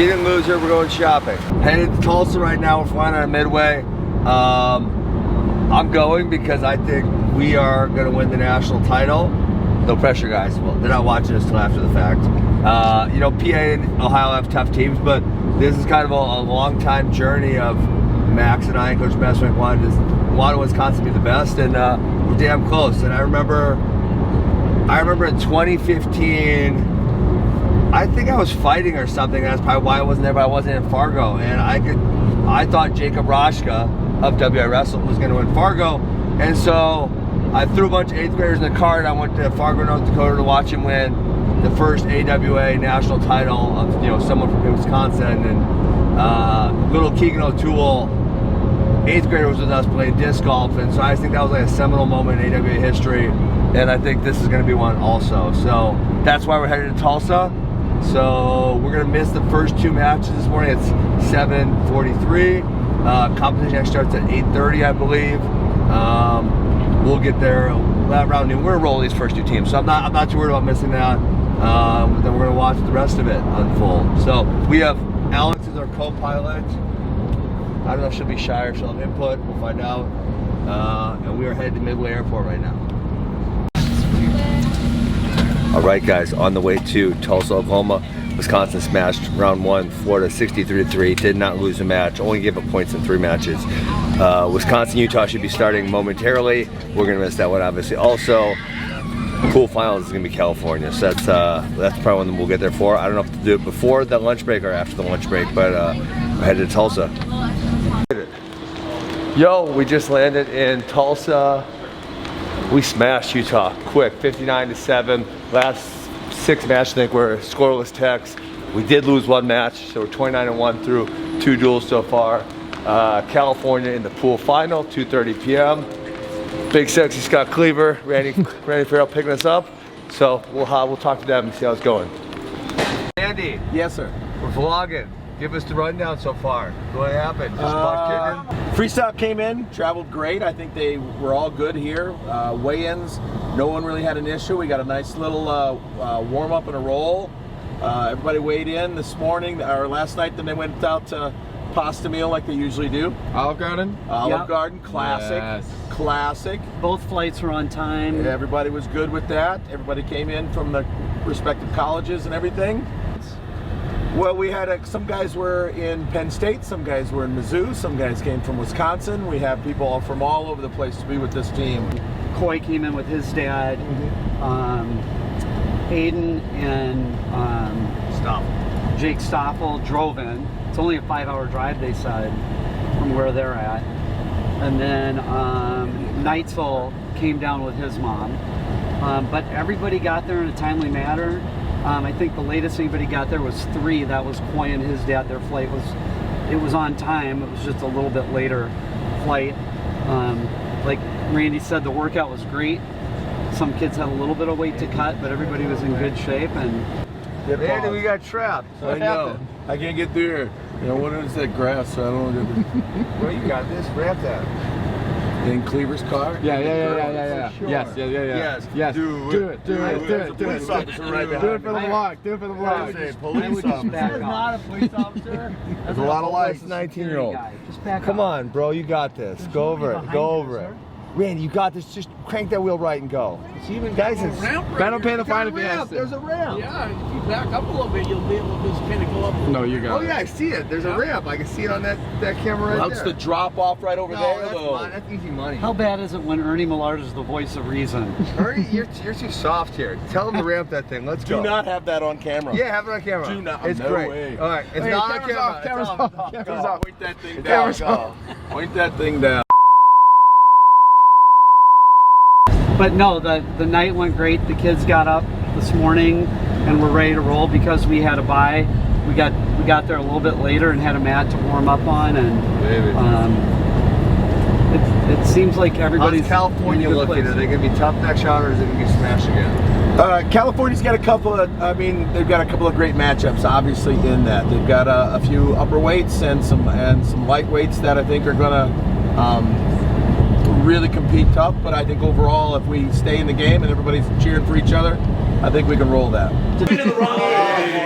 didn't lose her, we're going shopping. Headed to Tulsa right now, we're flying out of Midway. I'm going because I think we are going to win the national title. No pressure, guys. Well, they're not watching us till after the fact. You know, PA and Ohio have tough teams, but this is kind of a long time journey of Max and I and Coach Mesenbrink wanted Wisconsin to be the best, and we're damn close. And I remember in 2015, I think I was fighting or something. That's probably why I wasn't there, but I wasn't in Fargo. And I thought Jacob Roshka of WI Wrestle was going to win Fargo. And so I threw a bunch of 8th graders in the car and I went to Fargo, North Dakota to watch him win the first AWA national title of, you know, someone from Wisconsin. And little Keegan O'Toole, 8th grader, was with us playing disc golf. And so I think that was like a seminal moment in AWA history. And I think this is going to be one also. So that's why we're headed to Tulsa. So we're gonna miss the first 2 matches this morning. It's 7:43. Competition actually starts at 8:30, I believe. We'll get there around noon. We're gonna roll these first 2 teams, so I'm not too worried about missing that. Then we're gonna watch the rest of it unfold. So we have Alex as our co-pilot. I don't know if she'll be shy or she'll have input. We'll find out. And we are headed to Midway Airport right now. All right, guys, on the way to Tulsa, Oklahoma. Wisconsin smashed round 1, Florida 63-3. Did not lose a match, only gave up points in 3 matches. Wisconsin, Utah should be starting momentarily. We're gonna miss that one, obviously. Also, pool finals is gonna be California, so that's probably one we'll get there for. I don't know if to do it before the lunch break or after the lunch break, but we're headed to Tulsa. Yo, we just landed in Tulsa. We smashed Utah quick, 59-7. Last 6 matches, I think, were scoreless techs. We did lose 1 match, so we're 29-1 through 2 duels so far. California in the pool final, 2:30 p.m. Big sexy Scott Cleaver, Randy Farrell picking us up. So we'll talk to them and see how it's going. Andy. Yes, sir. We're vlogging. Give us the rundown so far. What happened? Just freestyle came in, traveled great. I think they were all good here. Weigh-ins, no one really had an issue. We got a nice little warm-up and a roll. Everybody weighed in this morning, or last night, then they went out to pasta meal like they usually do. Olive Garden? Olive Garden, classic. Yes. Classic. Both flights were on time. Everybody was good with that. Everybody came in from the respective colleges and everything. Well, we had some guys were in Penn State, some guys were in Mizzou, some guys came from Wisconsin. We have people from all over the place to be with this team. Coy came in with his dad. Aiden and Jake Stoffel drove in. It's only a 5-hour drive, they said, from where they're at. And then Neitzel came down with his mom. But everybody got there in a timely manner. I think the latest anybody got there was 3. That was Coy and his dad. Their flight was on time. It was just a little bit later flight. Like Randy said, the workout was great. Some kids had a little bit of weight to cut, but everybody was in good shape. And Randy, we got trapped. I know. I can't get through here. You know, what is that grass? So I don't know. Well, you got this. Ramp that. In Cleaver's car? Yeah. Sure. Yes. Yes. Do it. Do it for the vlog. Do it for the vlog. Police officer. That is not a police officer. There's a lot of lights. 19-year-old. Just back Come up. on, bro. You got this. Go over it. Go over it. Randy, you got this. Just crank that wheel right and go. See, even guys, Ben will pay the fine if he has to. There's a ramp. Yeah, if you back up a little bit, you'll be able to just kind of go up. No, you got Oh yeah, I see it. There's a ramp. I can see it on that camera right That's there. the drop off right over there, though. That's easy money. How bad is it when Ernie Millard is the voice of reason? Ernie, you're too soft here. Tell him to ramp that thing. Let's go. Do not have that on camera. Yeah, have it on camera. Do not. It's No great. way. All right, it's Hey, not on camera's camera. off, camera's It's off, on. camera's Go. off. Point that thing down. Camera's Go. Point that thing down. But no, the night went great. The kids got up this morning and were ready to roll because we had a bye. We got there a little bit later and had a mat to warm up on, and it seems like everybody's. How's California in a good looking? place. Are they going to be tough next shot, or is it going to be smash again? California's got a couple of, they've got a couple of great matchups, obviously, in that. They've got a few upper weights and some lightweights that I think are going to really compete tough. But I think overall, if we stay in the game and everybody's cheering for each other, I think we can roll that.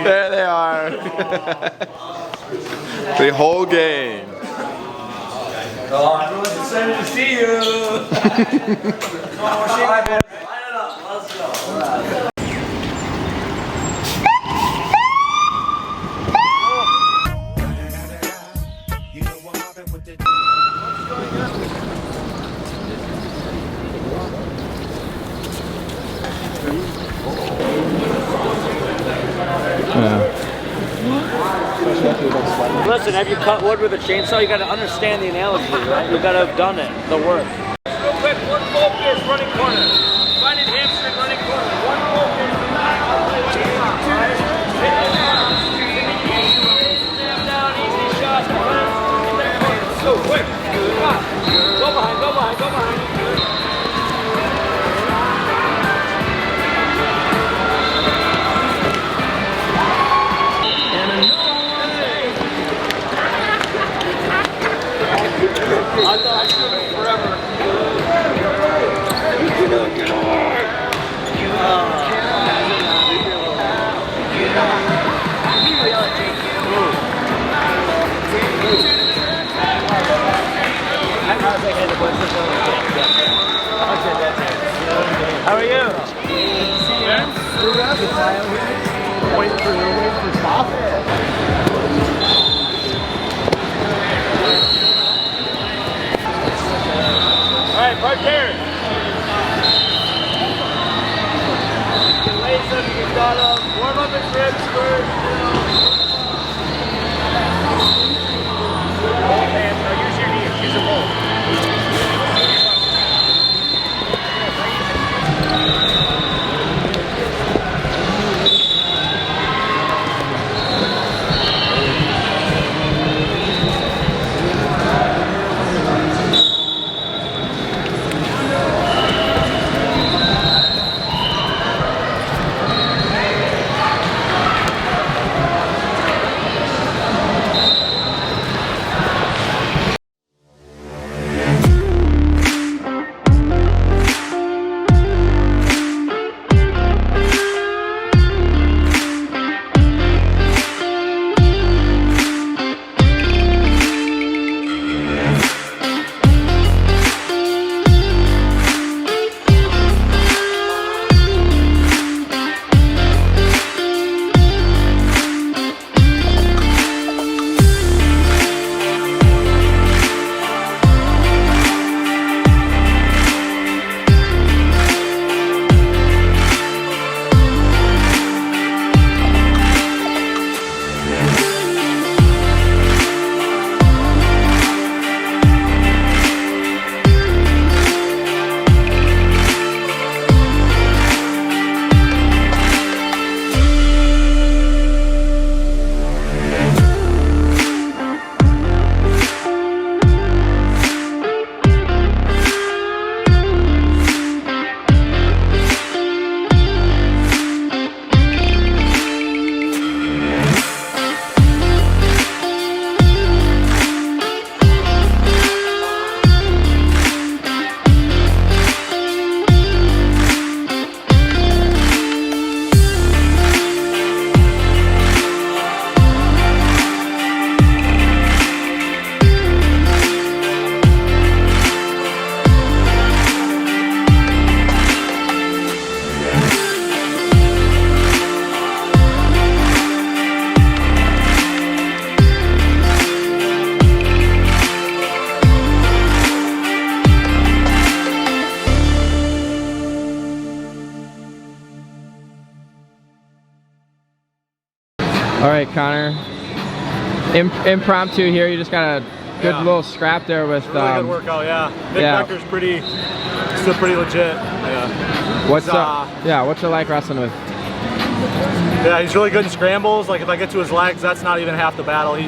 There they are. The whole game. Oh, everyone's excited to see you. Line it up. Let's go. Listen, have you cut wood with a chainsaw? You got to understand the analogy, right? You got to have done it, the work. Real quick, one focus, running corner. Finding hamstring, running corner. One focus. Stand down, easy shot. Go quick. Come on. Go behind, go behind, go behind. I thought I should have forever. How are you? Waiting for stop. All right, right there. You can lace them, you can warm up his ribs first. Use your knees, use them both. All right, Connor. Impromptu here. You just got a good little scrap there with. Really good workout, yeah. Nick Becker's still pretty legit. Yeah. What's it like wrestling with? Yeah, he's really good in scrambles. Like if I get to his legs, that's not even half the battle. He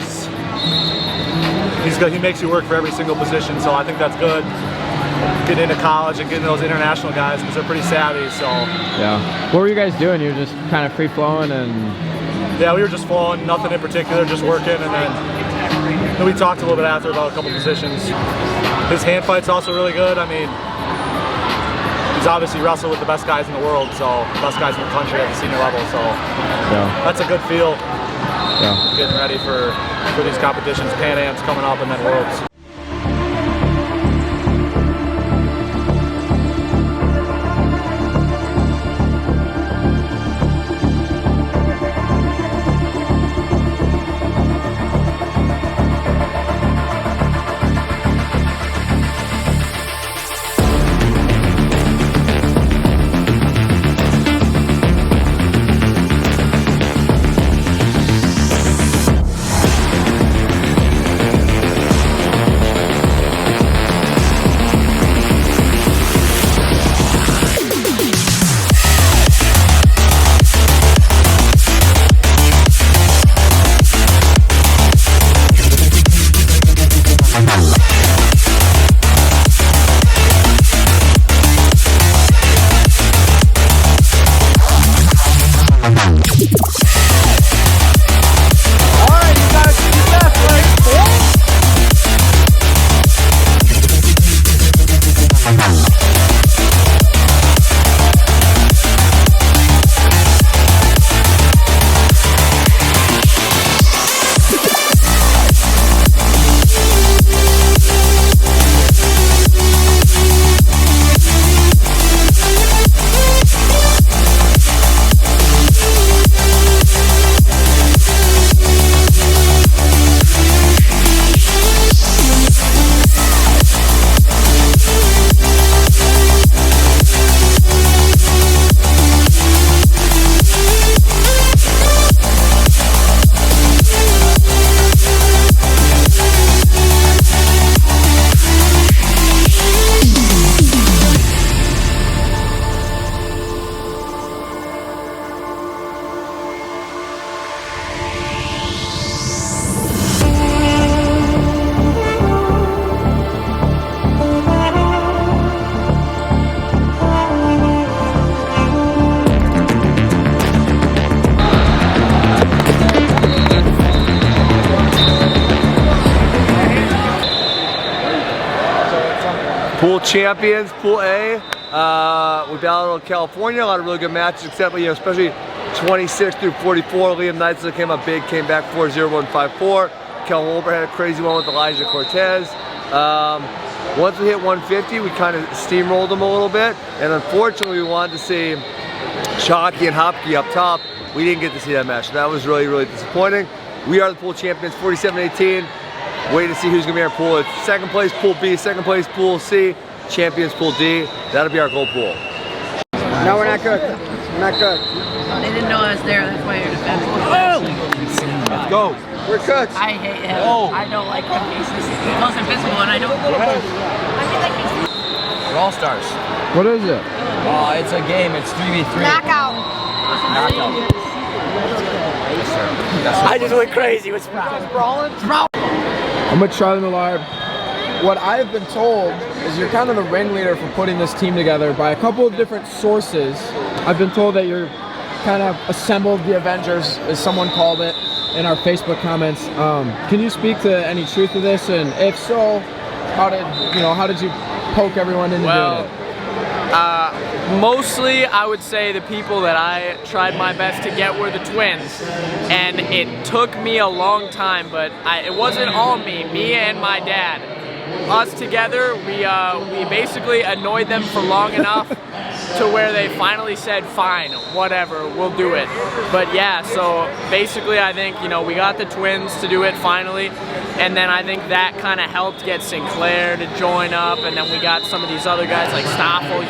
makes you work for every single position, so I think that's good. Getting into college and getting those international guys because they're pretty savvy. So yeah. What were you guys doing? You were just kind of free flowing and. Yeah, we were just flowing, nothing in particular, just working, and then we talked a little bit after about a couple positions. His hand fight's also really good. I mean, he's he's obviously wrestled with the best guys in the world, so best guys in the country at the senior level. So that's a good feel. Getting ready for these competitions, Pan Am's coming up, and then Worlds. Pool champions, Pool A. We battled California, a lot of really good matches, except especially 26 through 44. Liam Neitzel came up big, came back 4-0, 1-5-4. Kel Wolber had a crazy one with Elijah Cortez. Once we hit 150, we kind of steamrolled them a little bit, and unfortunately, we wanted to see Chalky and Hopke up top. We didn't get to see that match. So that was really, really disappointing. We are the pool champions, 47-18. Wait to see who's gonna be our pool. It's second place Pool B, second place Pool C, champions Pool D. That'll be our gold pool. No, we're not good. We're not good. They didn't know I was there, that's why you're defending. Let's go. We're cuts. I hate him. I don't like him. He's the most invisible, and I don't. I feel like he's. We're all stars. What is it? It's a game. It's 3v3. Knockout. I just went crazy. What's Brawling? I'm with Charlie Millard. What I've been told is you're kind of the ringleader for putting this team together by a couple of different sources. I've been told that you're kind of assembled the Avengers, as someone called it in our Facebook comments. Can you speak to any truth to this? And if so, how did you poke everyone into doing it? Mostly, I would say the people that I tried my best to get were the twins, and it took me a long time, but it wasn't all me and my dad. Us together, we basically annoyed them for long enough to where they finally said, fine, whatever, we'll do it. But yeah, so basically I think, we got the twins to do it finally, and then I think that kind of helped get Sinclair to join up, and then we got some of these other guys like Stoffel,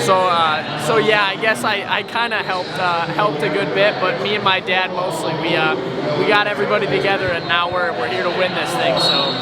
So yeah, I guess I kind of helped a good bit, but me and my dad mostly, we got everybody together, and now we're here to win this thing, so.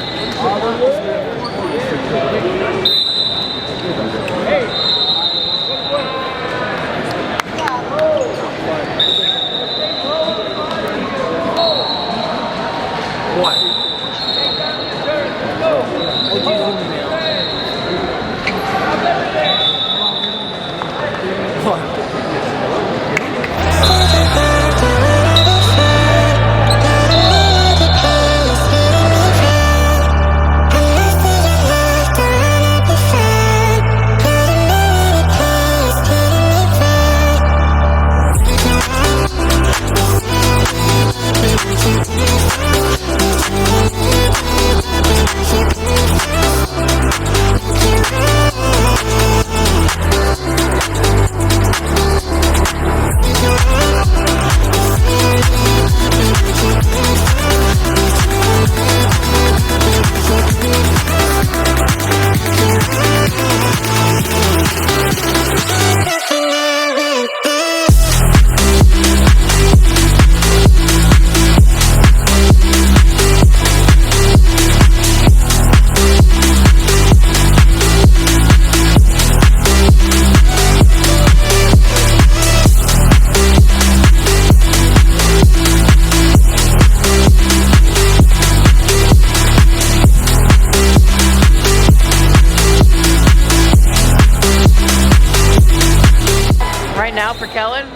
right now for Kellen,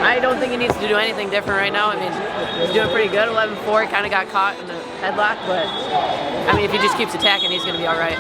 I don't think he needs to do anything different right now. I mean, he's doing pretty good, 11-4. He kind of got caught in the headlock, but I mean, if he just keeps attacking, he's going to be all right.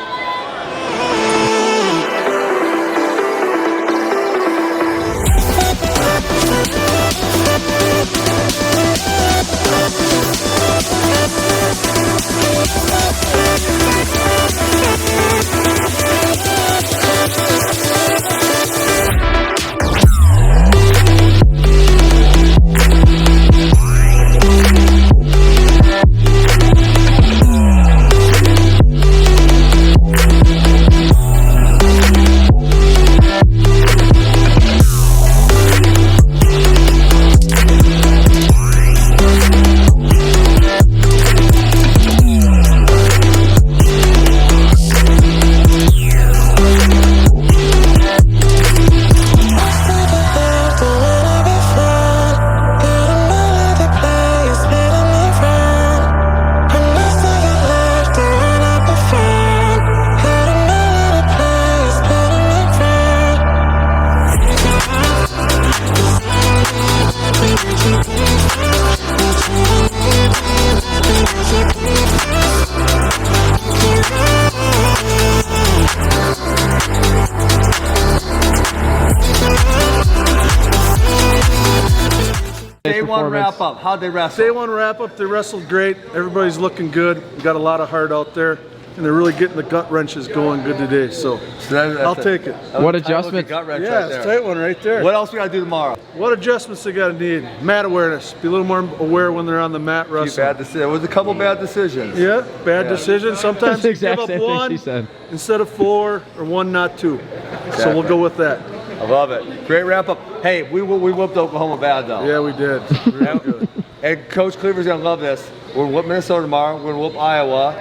Day one wrap up. How'd they wrestle? Day one wrap up, they wrestled great. Everybody's looking good. We got a lot of heart out there, and they're really getting the gut wrenches going good today. So I'll take it. What adjustment? Gut wrench Yeah, right it's a there. tight one right there. What else we gotta do tomorrow? What adjustments they gotta need? Mat awareness. Be a little more aware when they're on the mat wrestling. Bad decision. There was a couple bad decisions. Yeah, bad decisions. Sometimes That's the you exact give up same thing one she said. instead of 4, or 1, not 2. So we'll go with that. I love it. Great wrap up. Hey, we whooped Oklahoma bad though. Yeah, we did. Really good. And Coach Cleaver's gonna love this. We're gonna whoop Minnesota tomorrow. We're gonna whoop Iowa.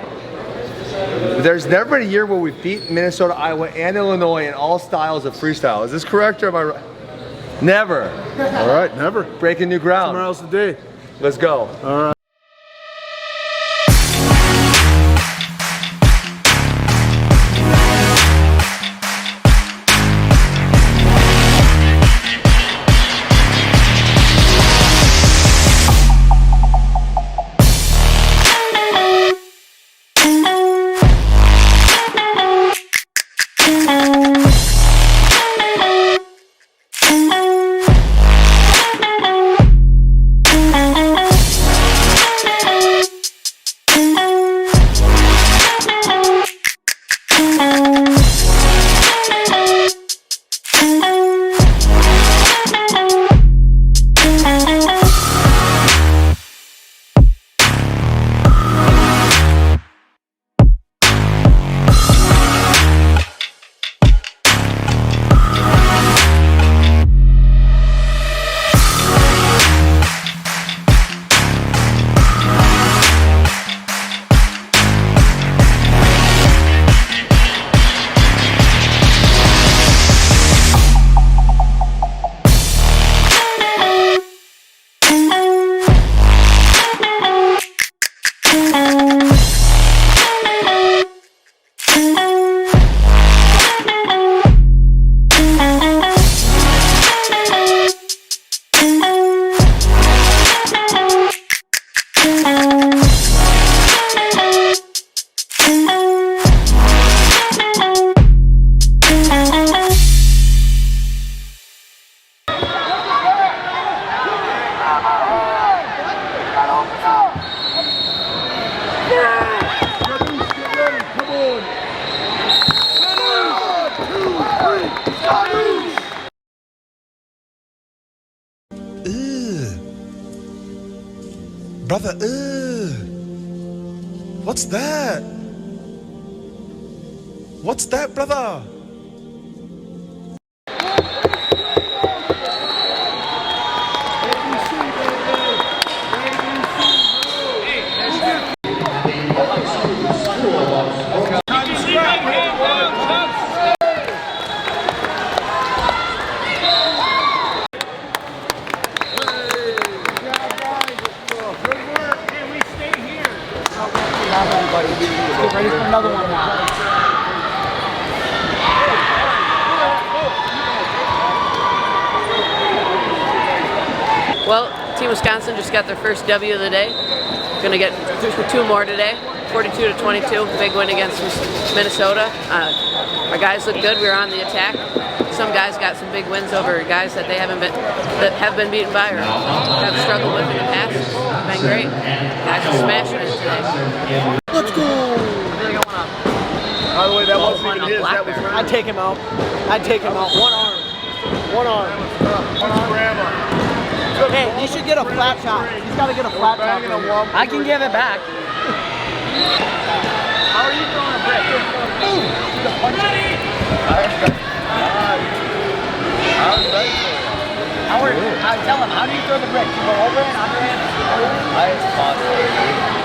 There's never been a year where we beat Minnesota, Iowa, and Illinois in all styles of freestyle. Is this correct or am I right? Never. All right, never. Breaking new ground. Tomorrow's the day. Let's go. All right. Brother, what's that? What's that, brother? Get ready for another one now. Well, Team Wisconsin just got their first W of the day. Going to get 2 more today. 42-22, big win against Minnesota. Our guys look good. We were on the attack. Some guys got some big wins over guys that have been beaten by or have struggled with in the past. Been great. Guys are smashing it today. Let's go! By the way, that wasn't even his. That was I'd take him out. I'd take him out. One arm. One arm. Hey, you should get a flat shot. He's got to get a flat shot. I can give it back. How are you throwing a brick? Tell him, how do you throw the brick? You go overhand, underhand? Highest possible.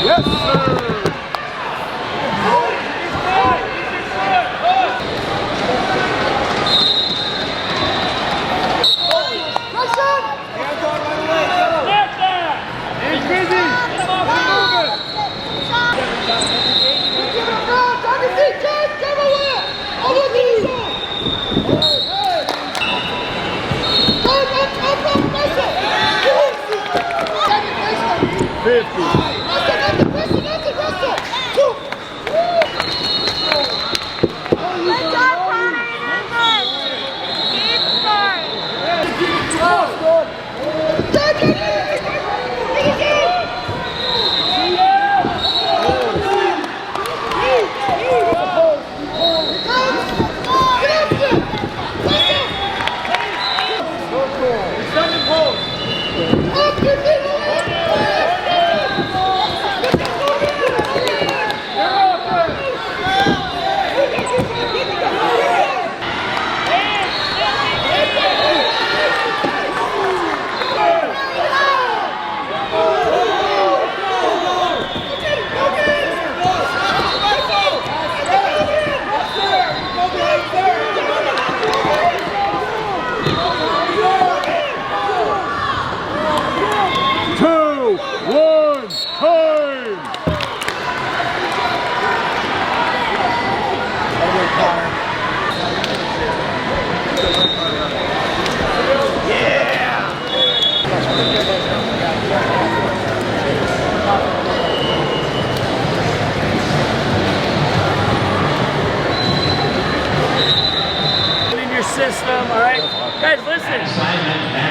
Yes, sir! System, all right? Guys, listen.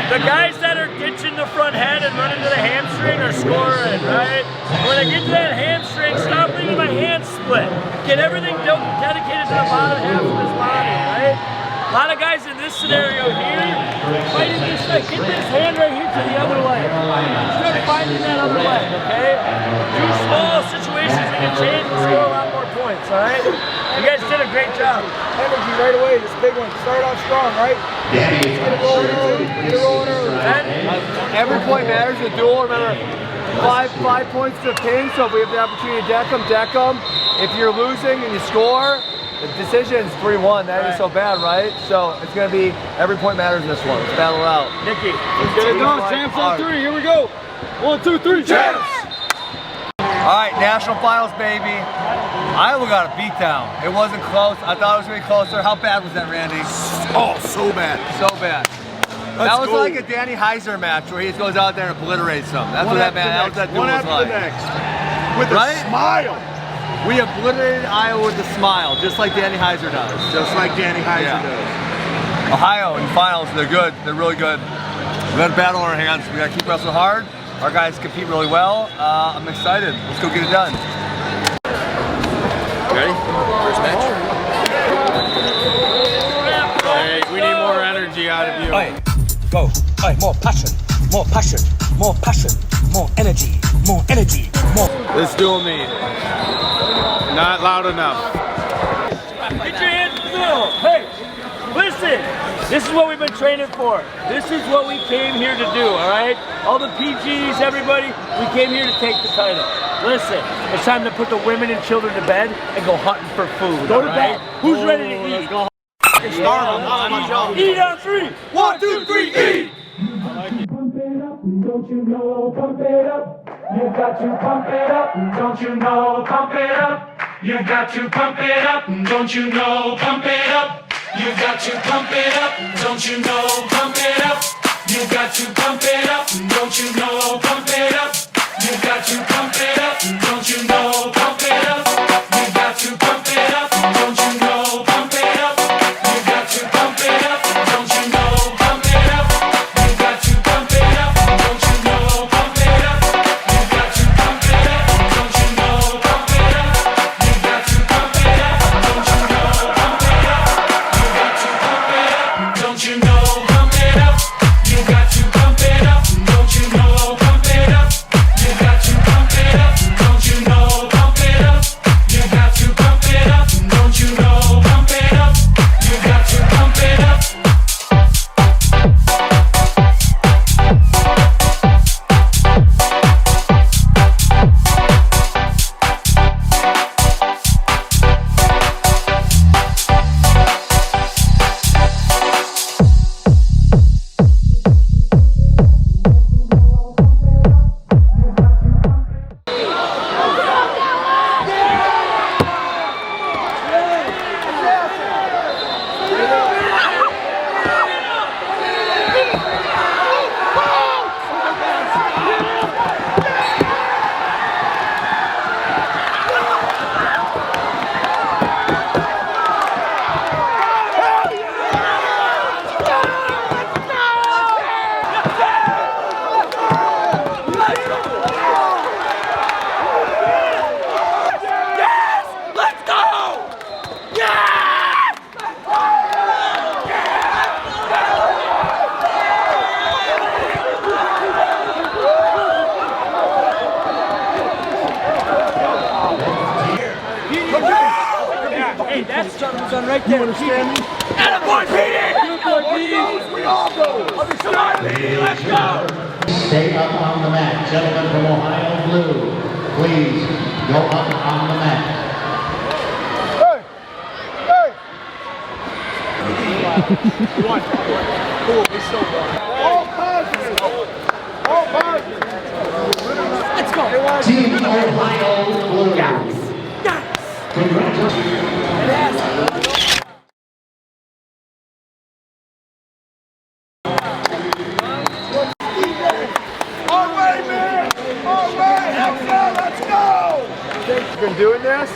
The guys that are ditching the front head and running to the hamstring are scoring, right? When I get to that hamstring, stop leaving my hands split. Get everything dedicated to the bottom half of his body, right? A lot of guys in this scenario here, fighting this leg, get this hand right here to the other leg. Start fighting that other leg, okay? Two small situations we can change and score a lot more points, all right? You guys did a great job. Energy right away, this big one. Start off strong, right? Get it rolling early. Get it rolling early. Every point matters in the duel. Remember, five points to pin, so if we have the opportunity to deck them. If you're losing and you score, the decision's 3-1. That ain't so bad, right? So it's going to be every point matters in this one. Let's battle it out. Nikki, let's get it done. Champs on 3. Here we go. 1, 2, 3. Champs! All right, national finals, baby. Iowa got a beat down. It wasn't close. I thought it was going to be closer. How bad was that, Randy? Oh, so bad. So bad. That was like a Danny Heiser match where he just goes out there and obliterates them. That's what that duel was like. One after the next. With a smile. We obliterated Iowa with a smile, just like Danny Heiser does. Just like Danny Heiser does. Ohio in finals, they're good. They're really good. We got a battle on our hands. We got to keep wrestling hard. Our guys compete really well. I'm excited. Let's go get it done. Ready? First match. Hey, we need more energy out of you. Aye, go. Aye, more passion, more passion, more passion, more energy, more energy, more. This dual meet. Not loud enough. Get your hands in the middle. Hey, Listen, this is what we've been training for. This is what we came here to do, all right? All the PGs, everybody, we came here to take the title. Listen, it's time to put the women and children to bed and go hunting for food. Go to bed. Who's ready to eat? Starve them. Eat on 3. 1, 2, 3, eat! Pump it up, don't you know, pump it up. You've got to pump it up, don't you know, pump it up. You've got to pump it up, don't you know, pump it up. You've got to pump it up, don't you know, pump it up. You've got to pump it up, don't you know, pump it up. You've got to pump it up, don't you know, pump it up. You've got to pump it up, don't you know, pump it up. You've got to pump it up, don't you know, pump it up. You've got to pump it up, don't you know, pump it up. You've got to pump it up, don't you know, pump it up. You've got to pump it up, don't you know, pump it up. You've got to pump it up, don't you know, pump it up. You've got to pump it up, don't you know, pump it up. You've got to pump it up, don't you know, pump it up. You've got to pump it up, don't you know, pump it up. You've got to pump it up. Hey, that's Jonathan's on right there. You understand me? Attaboy, Petey! We all go! Come on, Petey, let's go! Stay up on the mat. Gentlemen from Ohio Blue, please go up on the mat. Cool, we still go. All positive. All positive. Let's go. Team Ohio Blue. Yes. Congratulations. All right, man. All right, Excel, let's go. Thanks for doing this,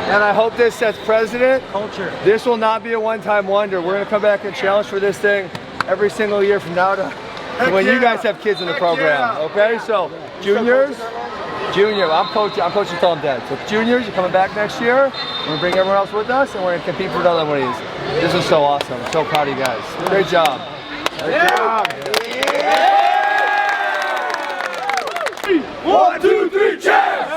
and I hope this sets precedent. Culture. This will not be a one-time wonder. We're gonna come back and challenge for this thing every single year from now to when you guys have kids in the program. Okay, so juniors, I'm coaching till I'm dead. So juniors, you're coming back next year. We're gonna bring everyone else with us, and we're gonna compete for another one of these. This is so awesome. I'm so proud of you guys. Great job. Great job. 1, 2, 3, cheers!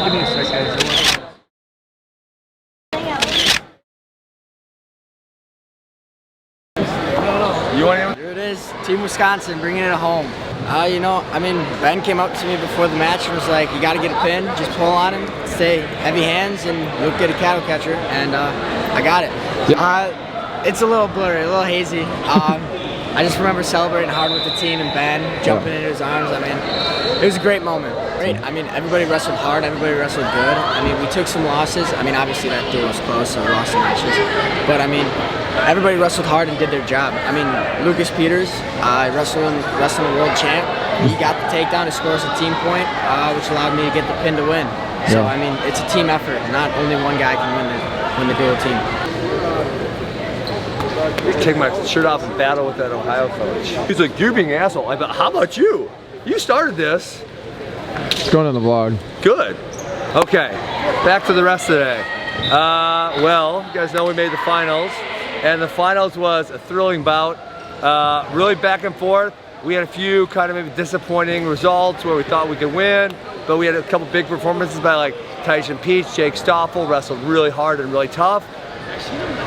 Give me a second. You want Here it is, Team Wisconsin bringing it home. You know, I mean, Ben came up to me before the match and was like, you got to get a pin, just pull on him, stay heavy hands, and you'll get a cattle catcher, and I got it. It's a little blurry, a little hazy. I just remember celebrating hard with the team and Ben, jumping into his arms. I mean, it was a great moment. Great. I mean, everybody wrestled hard, everybody wrestled good. I mean, we took some losses. I mean, obviously that duel was close, so we lost some matches. But I mean, everybody wrestled hard and did their job. I mean, Lucas Peters, wrestling world champ, he got the takedown to score us a team point, which allowed me to get the pin to win. So I mean, it's a team effort. Not only one guy can win the dual team. Take my shirt off and battle with that Ohio coach. He's like, you're being an asshole. I thought, how about you? You started this. It's going in the vlog. Good. Okay, back to the rest of the day. Well, you guys know we made the finals, and the finals was a thrilling bout. Really back and forth. We had a few kind of maybe disappointing results where we thought we could win, but we had a couple big performances by like Tyson Peach, Jake Stoffel wrestled really hard and really tough.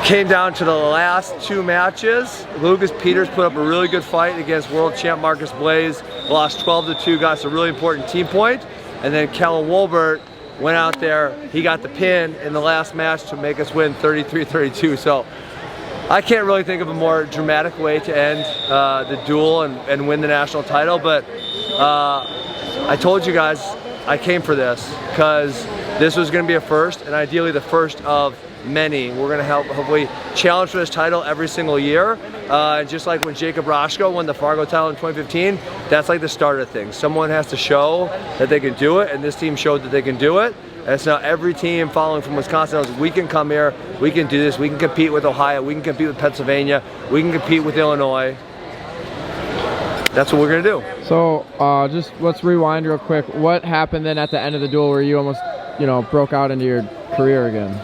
Came down to the last 2 matches. Lucas Peters put up a really good fight against world champ Marcus Blaze. Lost 12-2, got us a really important team point. And then Kellen Wolbert went out there, he got the pin in the last match to make us win 33-32. So I can't really think of a more dramatic way to end the duel and win the national title, but I told you guys I came for this because this was going to be a first, and ideally the first of many. We're going to hopefully challenge for this title every single year. Just like when Jacob Roshko won the Fargo title in 2015, that's like the start of things. Someone has to show that they can do it, and this team showed that they can do it. And so now every team following from Wisconsin knows we can come here, we can do this, we can compete with Ohio, we can compete with Pennsylvania, we can compete with Illinois. That's what we're going to do. So just let's rewind real quick. What happened then at the end of the duel where you almost, broke out into your career again?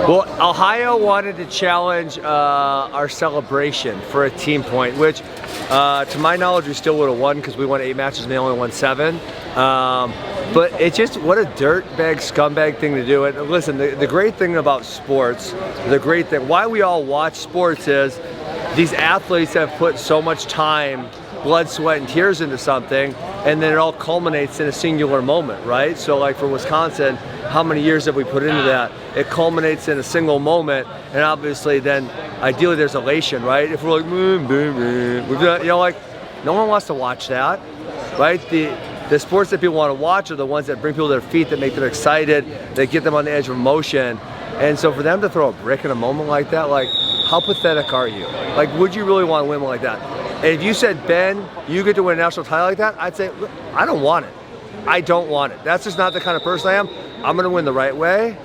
Well, Ohio wanted to challenge our celebration for a team point, which to my knowledge we still would have won because we won 8 matches and they only won 7. But it's just, what a dirtbag, scumbag thing to do. And listen, the great thing about sports, why we all watch sports is these athletes have put so much time, blood, sweat, and tears into something, and then it all culminates in a singular moment, right? So like for Wisconsin, how many years have we put into that? It culminates in a single moment, and obviously then, ideally there's elation, right? If we're like, we've done, like, no one wants to watch that, right? The sports that people want to watch are the ones that bring people to their feet, that make them excited, that get them on the edge of emotion. And so for them to throw a brick in a moment like that, like, how pathetic are you? Like, would you really want to win like that? And if you said, Ben, you get to win a national title like that, I'd say, look, I don't want it. I don't want it. That's just not the kind of person I am. I'm going to win the right way.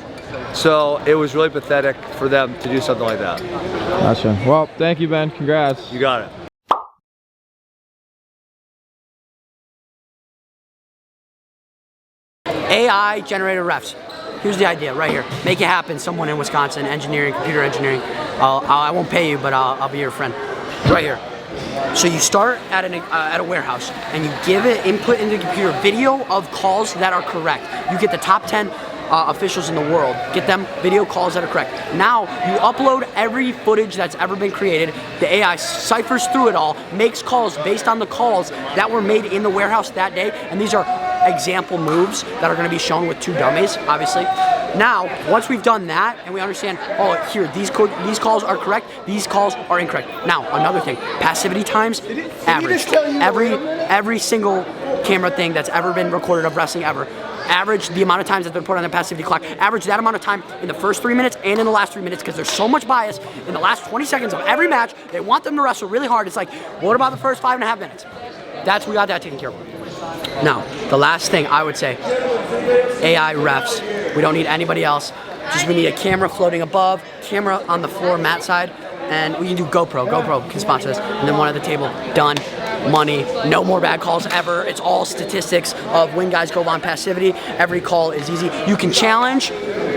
So it was really pathetic for them to do something like that. Gotcha. Well, thank you, Ben. Congrats. You got it. AI generated refs. Here's the idea right here. Make it happen. Someone in Wisconsin, engineering, computer engineering. I won't pay you, but I'll be your friend. Right here. So you start at a warehouse and you give it input into the computer video of calls that are correct. You get the top 10 officials in the world. Get them video calls that are correct. Now you upload every footage that's ever been created. The AI ciphers through it all, makes calls based on the calls that were made in the warehouse that day, and these are example moves that are going to be shown with 2 dummies, obviously. Now, once we've done that and we understand, oh, here, these calls are correct, these calls are incorrect. Now, another thing, passivity times, average. Every single camera thing that's ever been recorded of wrestling ever, average the amount of times that's been put on the passivity clock, average that amount of time in the first 3 minutes and in the last 3 minutes, because there's so much bias in the last 20 seconds of every match. They want them to wrestle really hard. It's like, what about the first 5.5 minutes? We got that taken care of. Now, the last thing I would say, AI refs. We don't need anybody else. Just we need a camera floating above, camera on the floor, mat side, and we can do GoPro. GoPro can sponsor this. And then one at the table. Done. Money. No more bad calls ever. It's all statistics of when guys go on passivity. Every call is easy. You can challenge,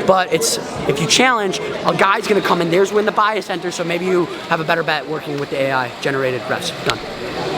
but if you challenge, a guy's going to come in. There's when the bias enters, so maybe you have a better bet working with the AI generated refs. Done.